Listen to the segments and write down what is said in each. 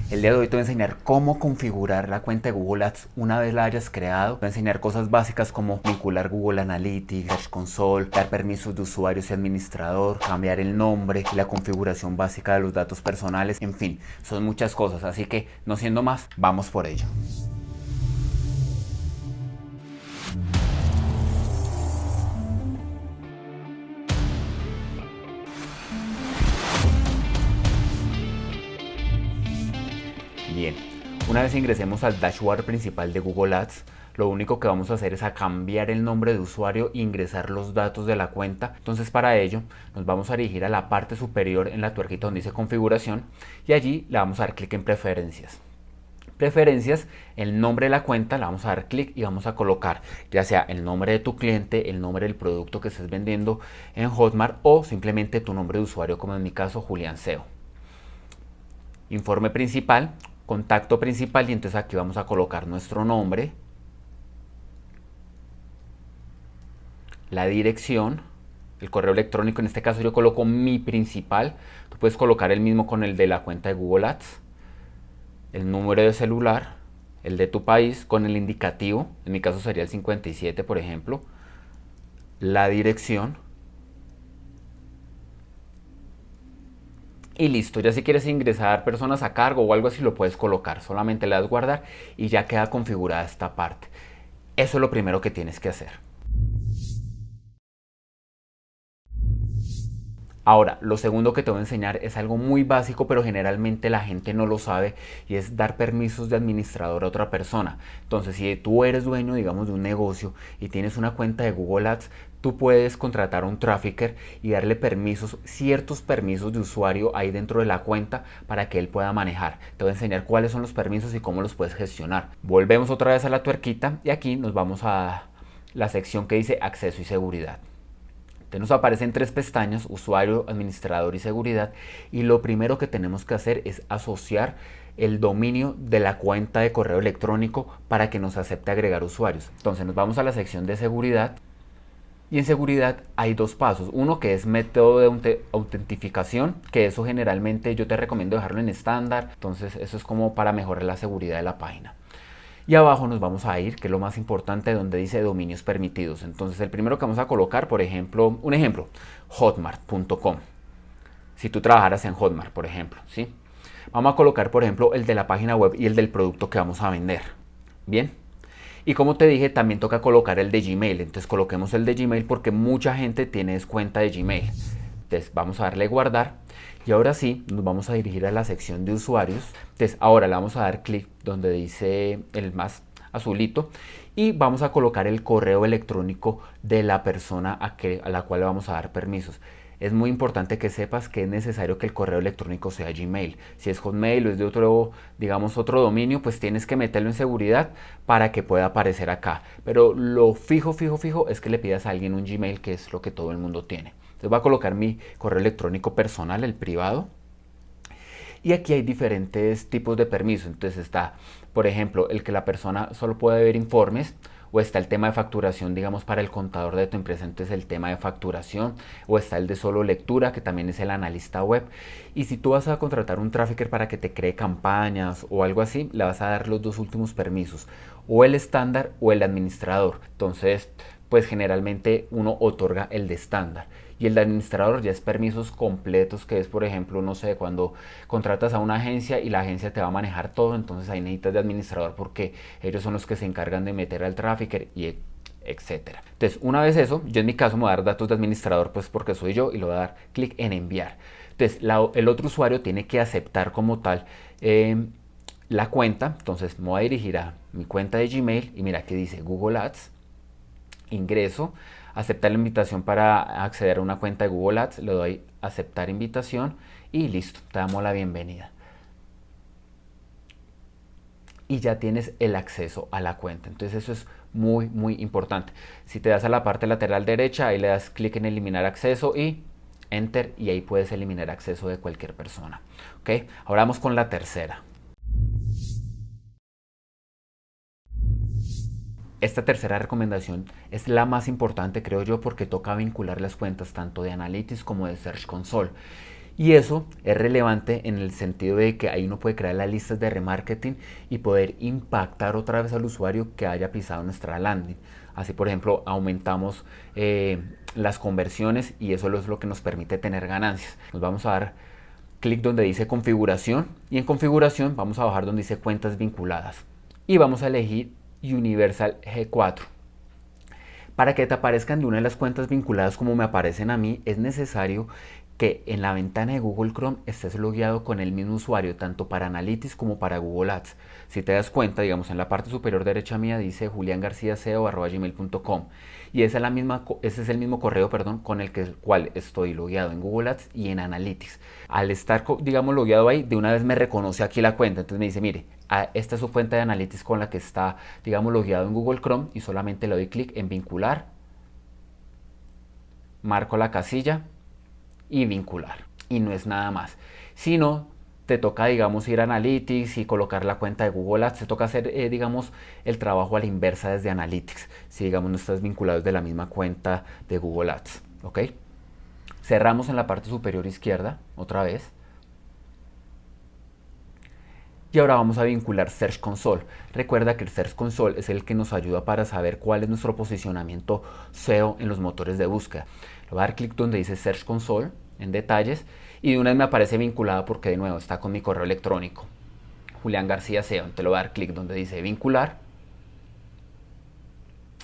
El día de hoy te voy a enseñar cómo configurar la cuenta de Google Ads una vez la hayas creado. Te voy a enseñar cosas básicas como vincular Google Analytics, Search Console, dar permisos de usuarios y administrador, cambiar el nombre, la configuración básica de los datos personales, en fin, son muchas cosas, así que no siendo más, vamos por ello. Bien, una vez ingresemos al dashboard principal de Google Ads, lo único que vamos a hacer es a cambiar el nombre de usuario e ingresar los datos de la cuenta. Entonces para ello nos vamos a dirigir a la parte superior en la tuerquita donde dice configuración y allí le vamos a dar clic en preferencias. Preferencias, el nombre de la cuenta, le vamos a dar clic y vamos a colocar ya sea el nombre de tu cliente, el nombre del producto que estés vendiendo en Hotmart o simplemente tu nombre de usuario, como en mi caso Julián SEO. Informe principal, contacto principal, y entonces aquí vamos a colocar nuestro nombre, la dirección, el correo electrónico. En este caso yo coloco mi principal, tú puedes colocar el mismo con el de la cuenta de Google Ads, el número de celular, el de tu país con el indicativo, en mi caso sería el 57 por ejemplo, la dirección y listo. Ya si quieres ingresar personas a cargo o algo así lo puedes colocar, solamente le das guardar y ya queda configurada esta parte. Eso es lo primero que tienes que hacer. Ahora, lo segundo que te voy a enseñar es algo muy básico, pero generalmente la gente no lo sabe, y es dar permisos de administrador a otra persona. Entonces, si tú eres dueño, digamos, de un negocio y tienes una cuenta de Google Ads, tú puedes contratar a un trafficker y darle permisos, ciertos permisos de usuario ahí dentro de la cuenta para que él pueda manejar. Te voy a enseñar cuáles son los permisos y cómo los puedes gestionar. Volvemos otra vez a la tuerquita y aquí nos vamos a la sección que dice acceso y seguridad. Entonces nos aparecen tres pestañas: usuario, administrador y seguridad, y lo primero que tenemos que hacer es asociar el dominio de la cuenta de correo electrónico para que nos acepte agregar usuarios. Entonces nos vamos a la sección de seguridad y en seguridad hay dos pasos. Uno que es método de autentificación, que eso generalmente yo te recomiendo dejarlo en estándar, entonces eso es como para mejorar la seguridad de la página. Y abajo nos vamos a ir, que es lo más importante, donde dice dominios permitidos. Entonces el primero que vamos a colocar, por ejemplo, un ejemplo, hotmart.com. Si tú trabajaras en Hotmart, por ejemplo, ¿sí? Vamos a colocar, por ejemplo, el de la página web y el del producto que vamos a vender. Bien. Y como te dije, también toca colocar el de Gmail. Entonces coloquemos el de Gmail porque mucha gente tiene cuenta de Gmail. Entonces vamos a darle guardar. Y ahora sí, nos vamos a dirigir a la sección de usuarios. Entonces ahora le vamos a dar clic donde dice el más azulito y vamos a colocar el correo electrónico de la persona a la cual le vamos a dar permisos. Es muy importante que sepas que es necesario que el correo electrónico sea Gmail. Si es Hotmail o es de otro, digamos, otro dominio, pues tienes que meterlo en seguridad para que pueda aparecer acá. Pero lo fijo es que le pidas a alguien un Gmail, que es lo que todo el mundo tiene. Entonces voy a colocar mi correo electrónico personal, el privado. Y aquí hay diferentes tipos de permisos. Entonces está, por ejemplo, el que la persona solo puede ver informes, o está el tema de facturación, digamos, para el contador de tu empresa, entonces el tema de facturación, o está el de solo lectura, que también es el analista web. Y si tú vas a contratar un trafficker para que te cree campañas o algo así, le vas a dar los dos últimos permisos, o el estándar o el administrador. Entonces, pues generalmente uno otorga el de estándar. Y el de administrador ya es permisos completos, que es, por ejemplo, no sé, cuando contratas a una agencia y la agencia te va a manejar todo, entonces ahí necesitas de administrador porque ellos son los que se encargan de meter al trafficker y etcétera. Entonces, una vez eso, yo en mi caso me voy a dar datos de administrador, pues porque soy yo, y le voy a dar clic en enviar. Entonces, el otro usuario tiene que aceptar como tal la cuenta. Entonces, me voy a dirigir a mi cuenta de Gmail y mira que dice Google Ads. Ingreso, aceptar la invitación para acceder a una cuenta de Google Ads, le doy aceptar invitación y listo, te damos la bienvenida. Y ya tienes el acceso a la cuenta. Entonces eso es muy importante. Si te das a la parte lateral derecha, ahí le das clic en eliminar acceso y enter, y ahí puedes eliminar acceso de cualquier persona. ¿Ok? Ahora vamos con la tercera. Esta tercera recomendación es la más importante, creo yo, porque toca vincular las cuentas tanto de Analytics como de Search Console. Y eso es relevante en el sentido de que ahí uno puede crear las listas de remarketing y poder impactar otra vez al usuario que haya pisado nuestra landing. Así, por ejemplo, aumentamos las conversiones y eso es lo que nos permite tener ganancias. Nos vamos a dar clic donde dice configuración y en configuración vamos a bajar donde dice cuentas vinculadas y vamos a elegir Universal G4. Para que te aparezcan de una de las cuentas vinculadas como me aparecen a mí, es necesario que en la ventana de Google Chrome estés logueado con el mismo usuario, tanto para Analytics como para Google Ads. Si te das cuenta, digamos, en la parte superior derecha mía dice juliangarciaseo@gmail.com y ese es el mismo correo, con el cual estoy logueado en Google Ads y en Analytics. Al estar, digamos, logueado ahí, de una vez me reconoce aquí la cuenta, entonces me dice, mire, esta es su cuenta de Analytics con la que está, digamos, logueado en Google Chrome y solamente le doy clic en vincular, marco la casilla y vincular. Y no es nada más. Si no, te toca, digamos, ir a Analytics y colocar la cuenta de Google Ads. Te toca hacer, digamos, el trabajo a la inversa desde Analytics. Si, digamos, no estás vinculado desde la misma cuenta de Google Ads. ¿Ok? Cerramos en la parte superior izquierda, otra vez. Y ahora vamos a vincular Search Console. Recuerda que el Search Console es el que nos ayuda para saber cuál es nuestro posicionamiento SEO en los motores de búsqueda. Le voy a dar clic donde dice Search Console, en detalles, y de una vez me aparece vinculada porque de nuevo está con mi correo electrónico, Julián García SEO. Entonces le voy a dar clic donde dice vincular,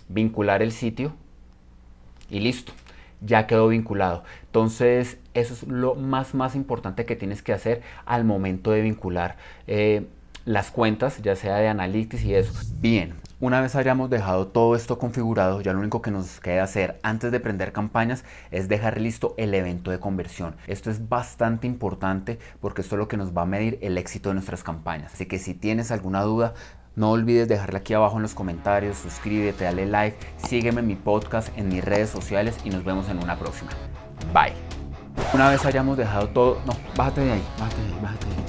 vincular el sitio y listo. Ya quedó vinculado. Entonces eso es lo más importante que tienes que hacer al momento de vincular las cuentas, ya sea de Analytics y eso. Bien, una vez hayamos dejado todo esto configurado, ya lo único que nos queda hacer antes de prender campañas es dejar listo el evento de conversión. Esto es bastante importante porque esto es lo que nos va a medir el éxito de nuestras campañas. Así que si tienes alguna duda, no olvides dejarla aquí abajo en los comentarios, suscríbete, dale like, sígueme en mi podcast, en mis redes sociales y nos vemos en una próxima. Bye. Una vez hayamos dejado todo... No, bájate de ahí, bájate de ahí.